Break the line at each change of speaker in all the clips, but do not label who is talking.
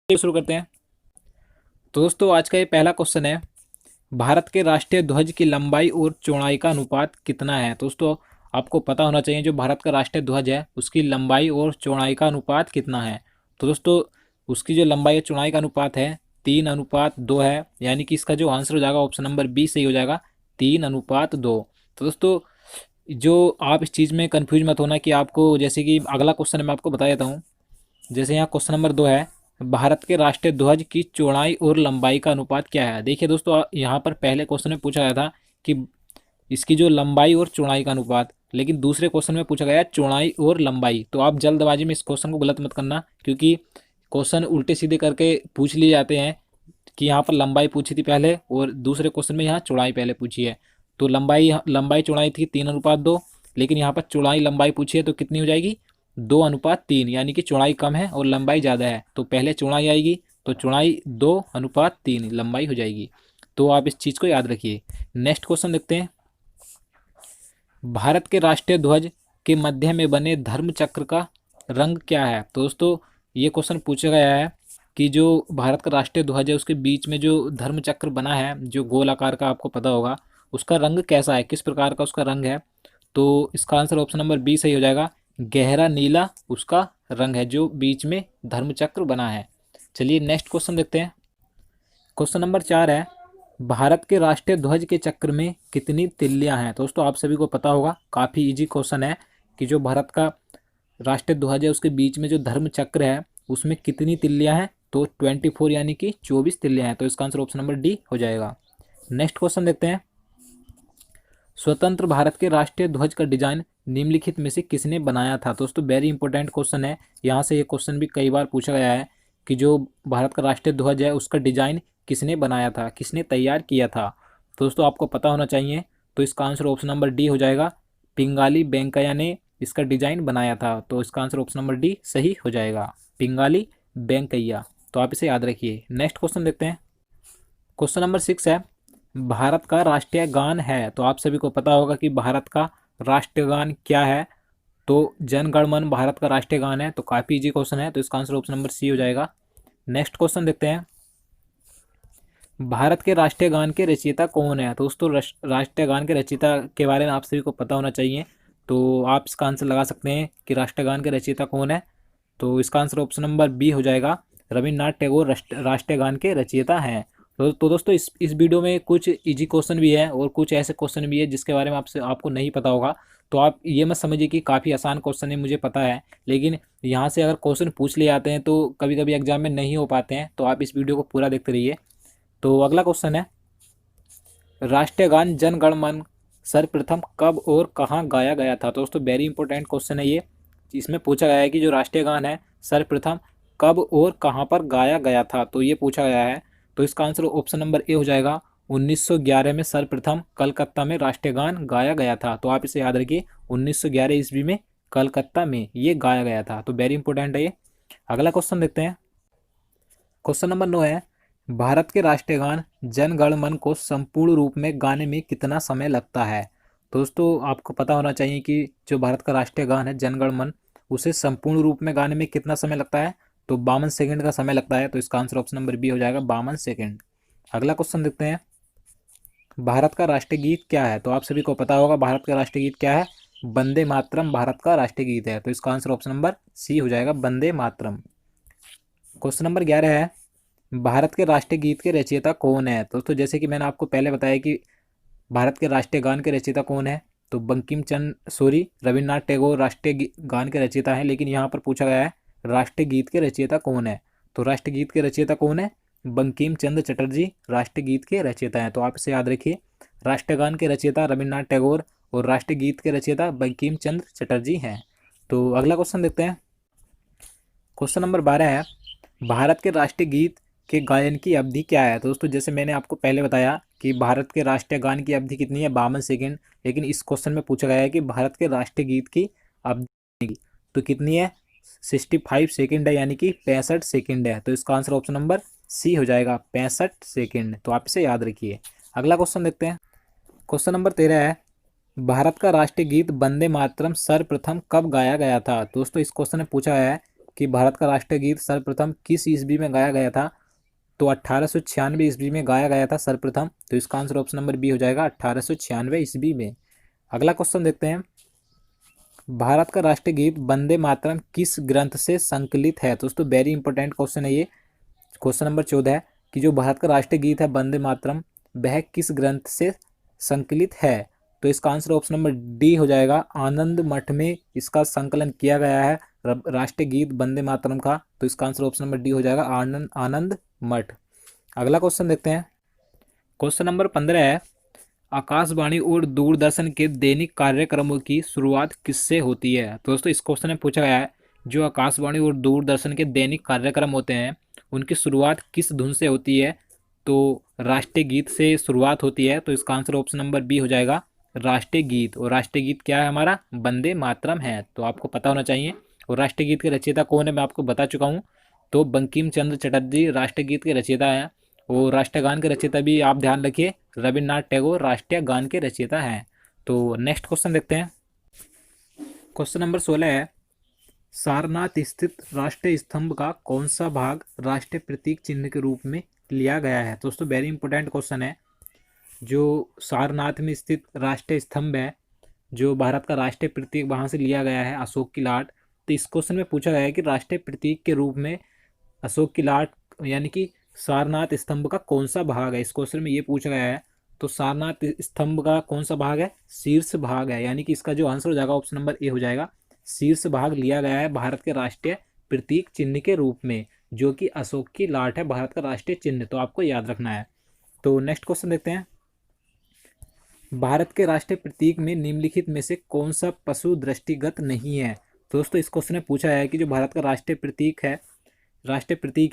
शुरू करते हैं। तो दोस्तों आज का ये पहला क्वेश्चन है, भारत के राष्ट्रीय ध्वज की लंबाई और चौड़ाई का अनुपात कितना है। तो दोस्तों आपको पता होना चाहिए जो भारत का राष्ट्रीय ध्वज है उसकी लंबाई और चौड़ाई का अनुपात कितना है। तो दोस्तों उसकी जो लंबाई और चौड़ाई का अनुपात है 3:2 है, यानी कि इसका जो आंसर हो जाएगा ऑप्शन नंबर बी सही हो जाएगा, 3:2। तो दोस्तों जो आप इस चीज़ में कंफ्यूज मत होना कि आपको, जैसे कि अगला क्वेश्चन मैं आपको बता देता हूँ। जैसे यहाँ क्वेश्चन नंबर 2 है, भारत के राष्ट्रीय ध्वज की चौड़ाई और लंबाई का अनुपात क्या है। देखिए दोस्तों यहाँ पर पहले क्वेश्चन में पूछा गया था कि इसकी जो लंबाई और चौड़ाई का अनुपात, लेकिन दूसरे क्वेश्चन में पूछा गया है चौड़ाई और लंबाई। तो आप जल्दबाजी में इस क्वेश्चन को गलत मत करना, क्योंकि क्वेश्चन उल्टे सीधे करके पूछ लिए जाते हैं कि यहाँ पर लंबाई पूछी थी पहले और दूसरे क्वेश्चन में यहाँ चौड़ाई पहले पूछी है। तो लंबाई लंबाई चौड़ाई थी 3:2, लेकिन यहाँ पर चौड़ाई लंबाई पूछी है तो कितनी हो जाएगी 2:3, यानी कि चौड़ाई कम है और लंबाई ज़्यादा है तो पहले चौड़ाई आएगी, तो चौड़ाई 2:3 लंबाई हो जाएगी। तो आप इस चीज़ को याद रखिए। नेक्स्ट क्वेश्चन देखते हैं, भारत के राष्ट्रीय ध्वज के मध्य में बने धर्म चक्र का रंग क्या है। तो दोस्तों ये क्वेश्चन पूछा गया है कि जो भारत का राष्ट्रीय ध्वज है उसके बीच में जो धर्म चक्र बना है जो गोल आकार का, आपको पता होगा उसका रंग कैसा है, किस प्रकार का उसका रंग है। तो इसका आंसर ऑप्शन नंबर बी सही हो जाएगा, गहरा नीला उसका रंग है जो बीच में धर्म चक्र बना है। चलिए नेक्स्ट क्वेश्चन देखते हैं। क्वेश्चन नंबर 4 है, भारत के राष्ट्रीय ध्वज के चक्र में कितनी तिल्लियां हैं। तो दोस्तों आप सभी को पता होगा, काफ़ी इजी क्वेश्चन है कि जो भारत का राष्ट्रीय ध्वज है उसके बीच में जो धर्म चक्र है उसमें कितनी तिल्लियां हैं। तो 24 यानी कि 24 तिल्लियां हैं। तो इसका आंसर ऑप्शन नंबर डी हो जाएगा। नेक्स्ट क्वेश्चन देखते हैं, स्वतंत्र भारत के राष्ट्रीय ध्वज का डिजाइन निम्नलिखित में से किसने बनाया था। दोस्तों वेरी इंपॉर्टेंट क्वेश्चन है, यहाँ से ये क्वेश्चन भी कई बार पूछा गया है कि जो भारत का राष्ट्रीय ध्वज है उसका डिजाइन किसने बनाया था, किसने तैयार किया था। तो दोस्तों आपको पता होना चाहिए। तो इसका आंसर ऑप्शन नंबर डी हो जाएगा, पिंगाली वेंकैया ने इसका डिजाइन बनाया था। तो इसका आंसर ऑप्शन नंबर डी सही हो जाएगा, पिंगाली वेंकैया। तो आप इसे याद रखिए। नेक्स्ट क्वेश्चन देखते हैं। क्वेश्चन नंबर 6 है, भारत का राष्ट्रीय गान है। तो आप सभी को पता होगा कि भारत का राष्ट्रीय गान क्या है। तो जन गण मन भारत का राष्ट्रीय गान है। तो काफ़ी इजी क्वेश्चन है, तो इसका आंसर ऑप्शन नंबर सी हो जाएगा। नेक्स्ट क्वेश्चन देखते हैं, भारत के राष्ट्रीय गान के रचयिता कौन है। तो दोस्तों राष्ट्रीय गान के रचयिता के बारे में आप सभी को पता होना चाहिए। तो आप इसका आंसर लगा सकते हैं कि राष्ट्रीय गान के रचयिता कौन है। तो इसका आंसर ऑप्शन नंबर बी हो जाएगा, रविन्द्रनाथ टैगोर राष्ट्रीय गान के रचयिता हैं। तो दोस्तों इस वीडियो में कुछ इजी क्वेश्चन भी है और कुछ ऐसे क्वेश्चन भी है जिसके बारे में आपको नहीं पता होगा। तो आप ये मत समझिए कि काफ़ी आसान क्वेश्चन है, मुझे पता है, लेकिन यहाँ से अगर क्वेश्चन पूछ लिए जाते हैं तो कभी कभी एग्जाम में नहीं हो पाते हैं। तो आप इस वीडियो को पूरा देखते रहिए। तो अगला क्वेश्चन है, राष्ट्रीय गान जन गण मन सर्वप्रथम कब और कहाँ गाया गया था। तो दोस्तों वेरी इंपॉर्टेंट क्वेश्चन है ये। इसमें पूछा गया है कि जो राष्ट्रीय गान है सर्वप्रथम कब और कहाँ पर गाया गया था, तो ये पूछा गया है। तो इसका आंसर ऑप्शन नंबर ए हो जाएगा, 1911 में सर्वप्रथम कलकत्ता में राष्ट्रीय गान गाया गया था। तो आप इसे याद रखिए, 1911 ईस्वी में कलकत्ता में ये गाया गया था। तो वेरी इंपॉर्टेंट है ये। अगला क्वेश्चन देखते हैं। क्वेश्चन नंबर 9 है, भारत के राष्ट्रीय गान जन गण मन को संपूर्ण रूप में गाने में कितना समय लगता है। दोस्तों आपको पता होना चाहिए कि जो भारत का राष्ट्रीय गान है जन गण मन, उसे संपूर्ण रूप में गाने में कितना समय लगता है। तो 52 सेकंड का समय लगता है। तो इसका आंसर ऑप्शन नंबर बी हो जाएगा, 52 सेकंड। अगला क्वेश्चन देखते हैं, भारत का राष्ट्रीय गीत क्या है। तो आप सभी को पता होगा भारत का राष्ट्रीय गीत क्या है, वंदे मातरम भारत का राष्ट्रीय गीत है। तो इसका आंसर ऑप्शन नंबर सी हो जाएगा, वंदे मातरम। क्वेश्चन नंबर 11 है, भारत के राष्ट्रीय गीत के रचयिता कौन है। दोस्तों जैसे कि मैंने आपको पहले बताया कि भारत के राष्ट्रीय गान के रचयिता कौन है, तो बंकिम चंद्र सॉरी रविन्द्रनाथ टैगोर राष्ट्रीय गान के रचयिता हैं, लेकिन यहाँ पर पूछा गया है राष्ट्रीय गीत के रचयिता कौन है। तो राष्ट्रीय गीत के रचयिता कौन है, बंकिम चंद्र चटर्जी राष्ट्रीय गीत के रचयिता हैं। तो आप इसे याद रखिए, राष्ट्रीय गान के रचयिता रविन्द्रनाथ टैगोर और राष्ट्रीय गीत के रचयिता बंकिम चंद्र चटर्जी हैं। तो अगला क्वेश्चन देखते हैं। क्वेश्चन नंबर 12 है, भारत के राष्ट्रीय गीत के गायन की अवधि क्या है। तो दोस्तों जैसे मैंने आपको पहले बताया कि भारत के राष्ट्रीय गान की अवधि कितनी है, 52 सेकंड, लेकिन इस क्वेश्चन में पूछा गया है कि भारत के राष्ट्रीय गीत की अवधि तो कितनी है, 65 सेकंड है, यानी कि 65 सेकंड है। तो इसका आंसर ऑप्शन नंबर सी हो जाएगा, 65 सेकंड। तो आप इसे याद रखिए। अगला क्वेश्चन देखते हैं। क्वेश्चन नंबर 13 है, भारत का राष्ट्रीय गीत वंदे मातरम सर्वप्रथम कब गाया गया था। दोस्तों इस क्वेश्चन में पूछा गया है कि भारत का राष्ट्रीय गीत सर्वप्रथम किस ईस्वी में गाया गया था, तो 1896 ईस्वी में गाया गया था सर्वप्रथम। तो इसका आंसर ऑप्शन नंबर बी हो जाएगा, 1896 ईस्वी में। अगला क्वेश्चन देखते हैं, भारत का राष्ट्रीय गीत वंदे मातरम किस ग्रंथ से संकलित है। दोस्तों वेरी इंपॉर्टेंट क्वेश्चन है ये। क्वेश्चन नंबर 14 है कि जो भारत का राष्ट्रीय गीत है वंदे मातरम, वह किस ग्रंथ से संकलित है। तो इसका आंसर ऑप्शन नंबर डी हो जाएगा, आनंद मठ में इसका संकलन किया गया है राष्ट्रीय गीत वंदे मातरम का। तो इसका आंसर ऑप्शन नंबर डी हो जाएगा, आनंद मठ। अगला क्वेश्चन देखते हैं, क्वेश्चन नंबर 15 है, आकाशवाणी और दूरदर्शन के दैनिक कार्यक्रमों की शुरुआत किससे होती है। तो दोस्तों इस क्वेश्चन में पूछा गया है, जो आकाशवाणी और दूरदर्शन के दैनिक कार्यक्रम होते हैं उनकी शुरुआत किस धुन से होती है। तो राष्ट्रीय गीत से शुरुआत होती है। तो इसका आंसर ऑप्शन नंबर बी हो जाएगा, राष्ट्रीय गीत। और राष्ट्रीय गीत क्या है हमारा, वंदे मातरम है। तो आपको पता होना चाहिए। और राष्ट्रीय गीत के रचयिता कौन है मैं आपको बता चुका हूँ। तो बंकिम चंद्र चटर्जी राष्ट्रीय गीत के रचयिता हैं। और राष्ट्रीय गान के रचयिता भी आप ध्यान रखिए, रविन्द्रनाथ टैगोर राष्ट्रीय गान के रचयिता हैं। तो नेक्स्ट क्वेश्चन देखते हैं, क्वेश्चन नंबर 16 है, सारनाथ स्थित राष्ट्रीय स्तंभ का कौन सा भाग राष्ट्रीय प्रतीक चिन्ह के रूप में लिया गया है। दोस्तों वेरी इंपॉर्टेंट क्वेश्चन है। जो सारनाथ में स्थित राष्ट्रीय स्तंभ है, जो भारत का राष्ट्रीय प्रतीक वहाँ से लिया गया है, अशोक की लाट। तो इस क्वेश्चन में पूछा गया है कि राष्ट्रीय प्रतीक के रूप में अशोक की लाट यानी कि सारनाथ स्तंभ का कौन सा भाग है, इस क्वेश्चन में ये पूछा गया है। तो सारनाथ स्तंभ का कौन सा भाग है, शीर्ष भाग है। यानी कि इसका जो आंसर हो जाएगा ऑप्शन नंबर ए हो जाएगा, शीर्ष भाग लिया गया है भारत के राष्ट्रीय प्रतीक चिन्ह के रूप में, जो कि अशोक की लाट है भारत का राष्ट्रीय चिन्ह। तो आपको याद रखना है। तो नेक्स्ट क्वेश्चन देखते हैं, भारत के राष्ट्रीय प्रतीक में निम्नलिखित में से कौन सा पशु दृष्टिगत नहीं है। तो दोस्तों इस क्वेश्चन में पूछा है कि जो भारत का राष्ट्रीय प्रतीक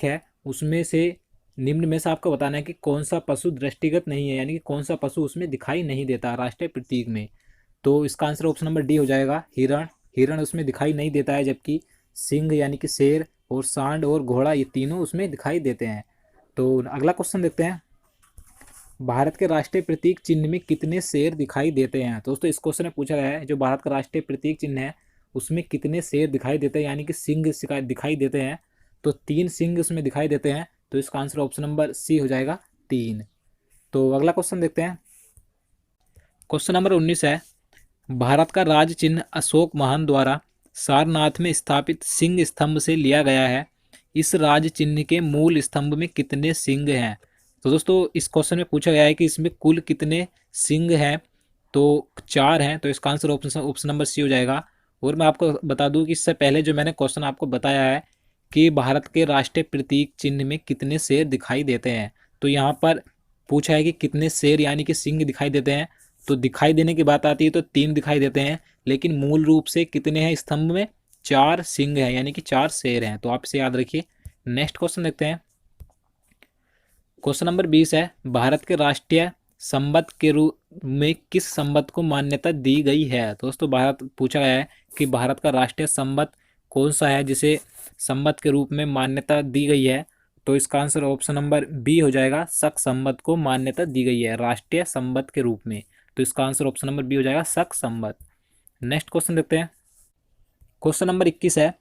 है उसमें से निम्न में से आपको बताना है कि कौन सा पशु दृष्टिगत नहीं है, यानी कि कौन सा पशु उसमें दिखाई नहीं देता राष्ट्रीय प्रतीक में। तो इसका आंसर ऑप्शन नंबर डी हो जाएगा, हिरण। हिरण उसमें दिखाई नहीं देता है, जबकि सिंह यानी कि शेर और सांड और घोड़ा ये तीनों उसमें दिखाई देते हैं। तो अगला क्वेश्चन देखते हैं, भारत के राष्ट्रीय प्रतीक चिन्ह में कितने शेर दिखाई देते हैं। दोस्तों इस क्वेश्चन में पूछा गया है, जो भारत का राष्ट्रीय प्रतीक चिन्ह है उसमें कितने शेर दिखाई देते हैं, यानी कि सिंह दिखाई देते हैं। तो 3 सिंह उसमें दिखाई देते हैं। तो इसका आंसर ऑप्शन नंबर सी हो जाएगा, 3। तो अगला क्वेश्चन देखते हैं, क्वेश्चन नंबर 19 है, भारत का राज चिन्ह अशोक महान द्वारा सारनाथ में स्थापित सिंह स्तंभ से लिया गया है। इस राज चिन्ह के मूल स्तंभ में कितने सिंह हैं। तो दोस्तों इस क्वेश्चन में पूछा गया है कि इसमें कुल कितने सिंह हैं। तो 4 हैं। तो इसका आंसर ऑप्शन नंबर सी हो जाएगा। और मैं आपको बता दूं कि इससे पहले जो मैंने क्वेश्चन आपको बताया है कि भारत के राष्ट्रीय प्रतीक चिन्ह में कितने शेर दिखाई देते हैं, तो यहाँ पर पूछा है कि कितने शेर यानी कि सिंह दिखाई देते हैं। तो दिखाई देने की बात आती है तो 3 दिखाई देते हैं, लेकिन मूल रूप से कितने हैं स्तंभ में, 4 सिंह हैं, यानी कि 4 शेर हैं। तो आप इसे याद रखिए। नेक्स्ट क्वेश्चन देखते हैं, क्वेश्चन नंबर 20 है, भारत के राष्ट्रीय संबंध के रूप में किस संबंध को मान्यता दी गई है। दोस्तों भारत पूछा गया है कि भारत का राष्ट्रीय संबंध कौन सा है जिसे संबंध के रूप में मान्यता दी गई है। तो इसका आंसर ऑप्शन नंबर बी हो जाएगा, शक संबंध को मान्यता दी गई है राष्ट्रीय संबंध के रूप में। तो इसका आंसर ऑप्शन नंबर बी हो जाएगा, शक संबंध। नेक्स्ट क्वेश्चन देखते हैं, क्वेश्चन नंबर 21 है,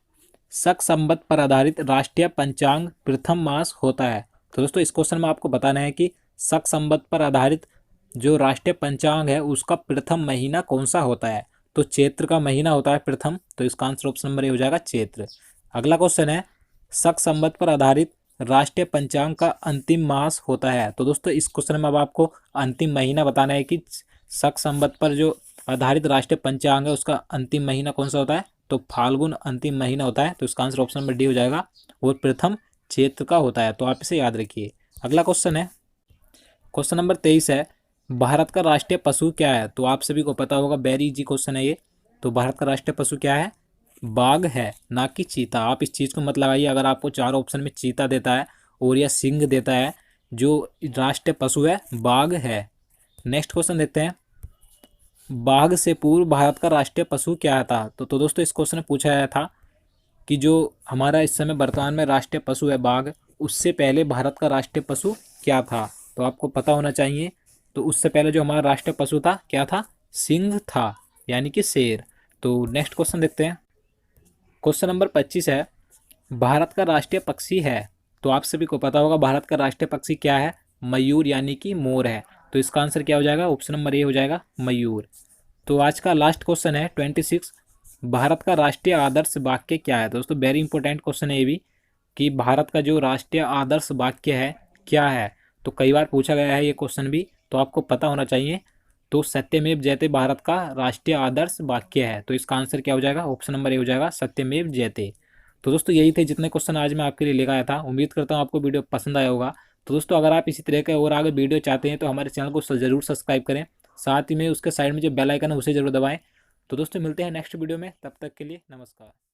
शक संबंध पर आधारित राष्ट्रीय पंचांग प्रथम मास होता है। तो दोस्तों इस क्वेश्चन में आपको बताना है कि शक संबंध पर आधारित जो राष्ट्रीय पंचांग है उसका प्रथम महीना कौन सा होता है। तो चैत्र का महीना होता है प्रथम। तो इसका आंसर ऑप्शन नंबर ए हो जाएगा, चैत्र। अगला क्वेश्चन है, शक संबंध पर आधारित राष्ट्रीय पंचांग का अंतिम मास होता है। तो दोस्तों इस क्वेश्चन में अब आपको अंतिम महीना बताना है कि शक संबंध पर जो आधारित राष्ट्रीय पंचांग है उसका अंतिम महीना कौन सा होता है। तो फाल्गुन अंतिम महीना होता है। तो इसका आंसर ऑप्शन नंबर डी हो जाएगा, और प्रथम चैत्र का होता है। तो आप इसे याद रखिए। अगला क्वेश्चन है, क्वेश्चन नंबर 23 है, भारत का राष्ट्रीय पशु क्या है। तो आप सभी को पता होगा, वेरी इजी क्वेश्चन है ये। तो भारत का राष्ट्रीय पशु क्या है, बाघ है, ना कि चीता। आप इस चीज़ को मत लगाइए। अगर आपको 4 ऑप्शन में चीता देता है और या सिंह देता है, जो राष्ट्रीय पशु है बाघ है। नेक्स्ट क्वेश्चन देखते हैं, बाघ से पूर्व भारत का राष्ट्रीय पशु क्या था। तो दोस्तों इस क्वेश्चन में पूछा गया था कि जो हमारा इस समय वर्तमान में राष्ट्रीय पशु है बाघ, उससे पहले भारत का राष्ट्रीय पशु क्या था। तो आपको पता होना चाहिए। तो उससे पहले जो हमारा राष्ट्रीय पशु था क्या था, सिंह था, यानी कि शेर। तो नेक्स्ट क्वेश्चन देखते हैं, क्वेश्चन नंबर 25 है, भारत का राष्ट्रीय पक्षी है, तो आप सभी को पता होगा भारत का राष्ट्रीय पक्षी क्या है, मयूर यानी कि मोर है। तो इसका आंसर क्या हो जाएगा, ऑप्शन नंबर ए हो जाएगा मयूर। तो आज का लास्ट क्वेश्चन है 26, भारत का राष्ट्रीय आदर्श वाक्य क्या है। दोस्तों वेरी इंपॉर्टेंट क्वेश्चन है ये भी, कि भारत का जो राष्ट्रीय आदर्श वाक्य है क्या है। तो कई बार पूछा गया है ये क्वेश्चन भी, तो आपको पता होना चाहिए। तो सत्यमेव जयते भारत का राष्ट्रीय आदर्श वाक्य है, तो इसका आंसर क्या हो जाएगा, ऑप्शन नंबर ए हो जाएगा सत्यमेव जयते। तो दोस्तों यही थे जितने क्वेश्चन आज मैं आपके लिए लेकर आया था। उम्मीद करता हूँ आपको वीडियो पसंद आया होगा। तो दोस्तों अगर आप इसी तरह के और आगे वीडियो चाहते हैं तो हमारे चैनल को जरूर सब्सक्राइब करें, साथ ही में उसके साइड में जो बेल आइकन है उसे जरूर दबाएं। तो दोस्तों मिलते हैं नेक्स्ट वीडियो में, तब तक के लिए नमस्कार।